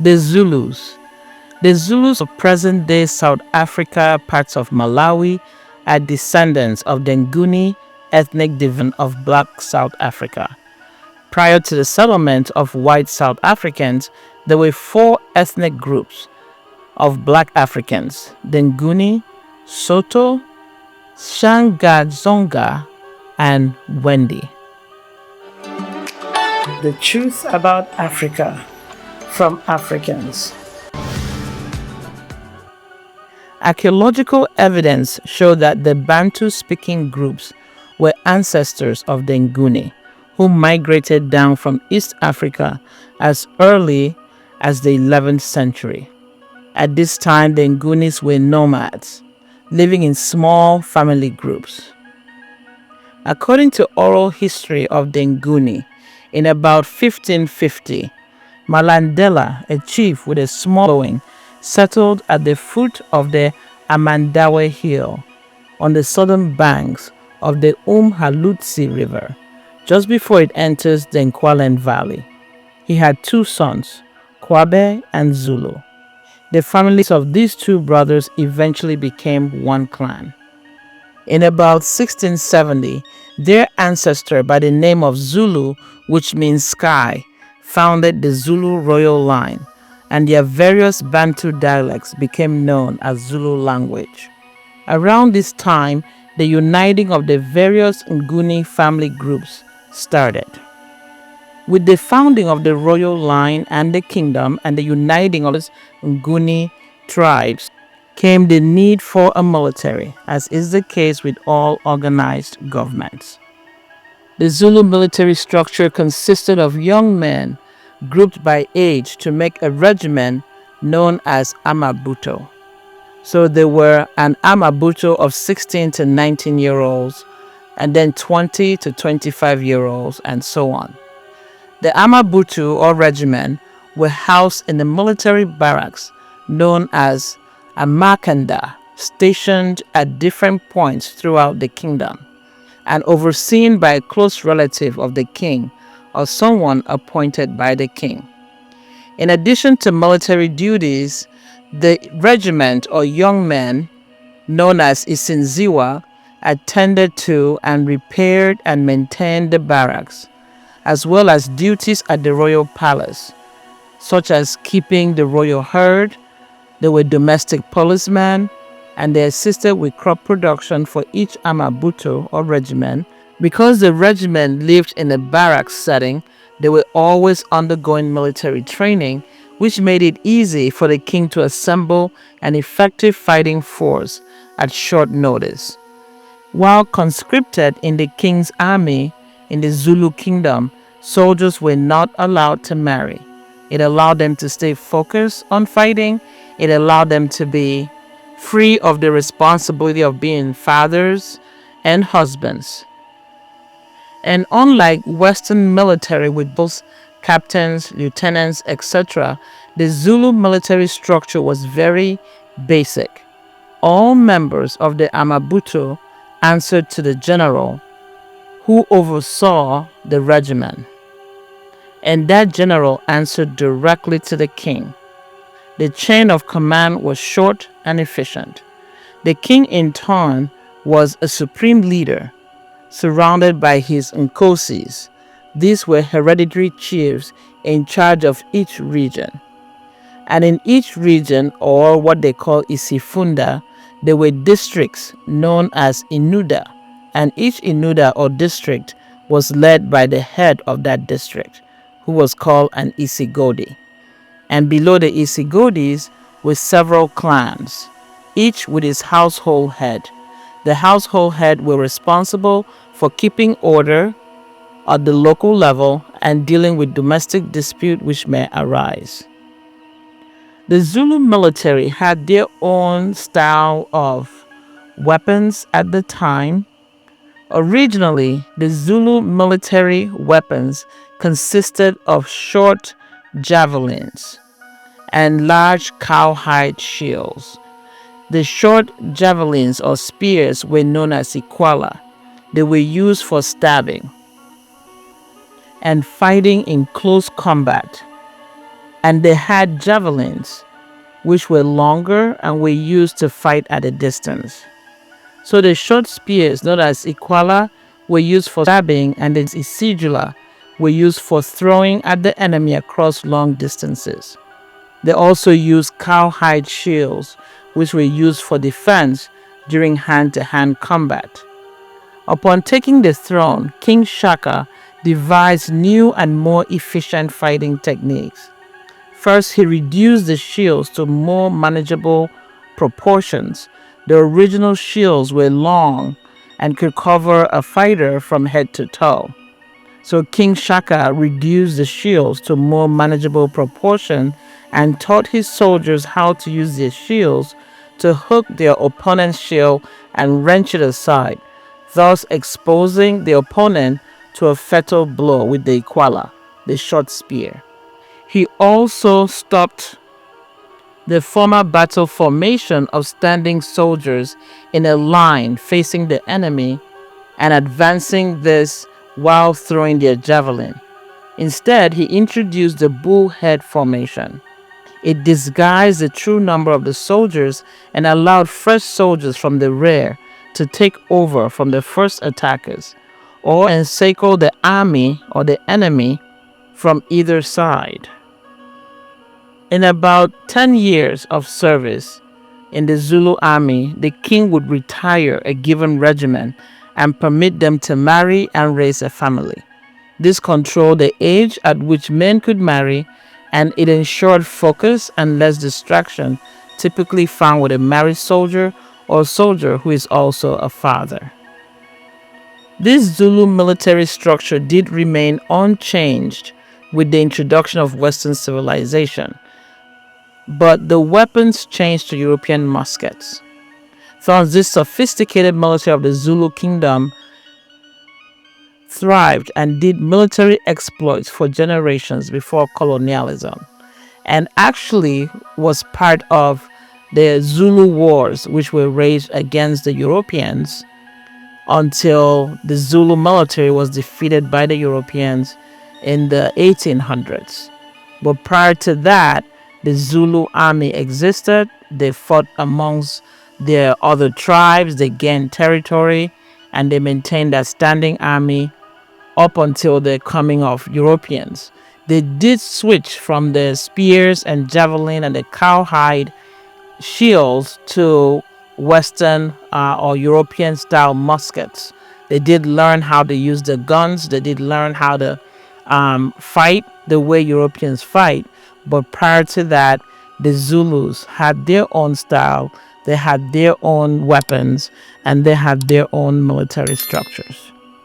The Zulus. The Zulus of present-day South Africa, parts of Malawi, are descendants of the Nguni ethnic division of Black South Africa. Prior to the settlement of white South Africans, there were four ethnic groups of Black Africans: the Nguni, Soto, Shangazonga, and Wendi. The truth about Africa from Africans. Archaeological evidence showed that the Bantu-speaking groups were ancestors of the Nguni, who migrated down from East Africa as early as the 11th century. At this time, the Ngunis were nomads, living in small family groups. According to oral history of the Nguni, in about 1550, Malandela, a chief with a small following, settled at the foot of the Amandawe Hill on the southern banks of the Umhalutsi River, just before it enters the Nkwalend Valley. He had two sons, Kwabe and Zulu. The families of these two brothers eventually became one clan. In about 1670, their ancestor by the name of Zulu, which means sky, founded the Zulu royal line, and their various Bantu dialects became known as Zulu language. Around this time, the uniting of the various Nguni family groups started. With the founding of the royal line and the kingdom and the uniting of the Nguni tribes came the need for a military, as is the case with all organized governments. The Zulu military structure consisted of young men grouped by age to make a regiment known as Amabutho. So there were an Amabutho of 16 to 19-year-olds, and then 20 to 25-year-olds, and so on. The Amabutho or regiment were housed in the military barracks known as Amakanda, stationed at different points throughout the kingdom, and overseen by a close relative of the king or someone appointed by the king. In addition to military duties, the regiment or young men, known as Isinziwa, attended to and repaired and maintained the barracks, as well as duties at the royal palace, such as keeping the royal herd. They were domestic policemen, and they assisted with crop production for each Amabutho or regiment. Because the regiment lived in a barracks setting, they were always undergoing military training, which made it easy for the king to assemble an effective fighting force at short notice. While conscripted in the king's army in the Zulu Kingdom, soldiers were not allowed to marry. It allowed them to stay focused on fighting. It allowed them to be free of the responsibility of being fathers and husbands. And unlike Western military with both captains, lieutenants, etc., the Zulu military structure was very basic. All members of the Amabutho answered to the general, who oversaw the regiment, and that general answered directly to the king. The chain of command was short and efficient. The king, in turn, was a supreme leader, surrounded by his Nkosis. These were hereditary chiefs in charge of each region. And in each region, or what they call Isifunda, there were districts known as Inuda, and each Inuda or district was led by the head of that district, who was called an Isigodi. And below the Isigodis were several clans, each with its household head. The household head were responsible for keeping order at the local level and dealing with domestic dispute which may arise. The Zulu military had their own style of weapons at the time. Originally, the Zulu military weapons consisted of short javelins and large cowhide shields. The short javelins or spears were known as iklwa. They were used for stabbing and fighting in close combat. And they had javelins, which were longer and were used to fight at a distance. So the short spears, known as iklwa, were used for stabbing, and the isidula were used for throwing at the enemy across long distances. They also used cowhide shields, which were used for defense during hand-to-hand combat. Upon taking the throne, King Shaka devised new and more efficient fighting techniques. First, he reduced the shields to more manageable proportions. The original shields were long and could cover a fighter from head to toe. So King Shaka reduced the shields to more manageable proportion and taught his soldiers how to use their shields to hook their opponent's shield and wrench it aside, thus exposing the opponent to a fatal blow with the iklwa, the short spear. He also stopped the former battle formation of standing soldiers in a line facing the enemy and advancing this while throwing their javelin. Instead, he introduced the bullhead formation. It disguised the true number of the soldiers and allowed fresh soldiers from the rear to take over from the first attackers or encircle the army or the enemy from either side. In about 10 years of service in the Zulu army, the king would retire a given regiment and permit them to marry and raise a family. This controlled the age at which men could marry, and it ensured focus and less distraction, typically found with a married soldier or soldier who is also a father. This Zulu military structure did remain unchanged with the introduction of Western civilization, but the weapons changed to European muskets. Thus, this sophisticated military of the Zulu Kingdom thrived and did military exploits for generations before colonialism, and actually was part of the Zulu Wars, which were waged against the Europeans until the Zulu military was defeated by the Europeans in the 1800s. But prior to that, the Zulu army existed. They fought amongst their other tribes, they gained territory, and they maintained a standing army up until the coming of Europeans. They did switch from the spears and javelin and the cowhide shields to Western or European style muskets. They did learn how to use the guns. They did learn how to fight the way Europeans fight. But prior to that, the Zulus had their own style, they had their own weapons, and they had their own military structures.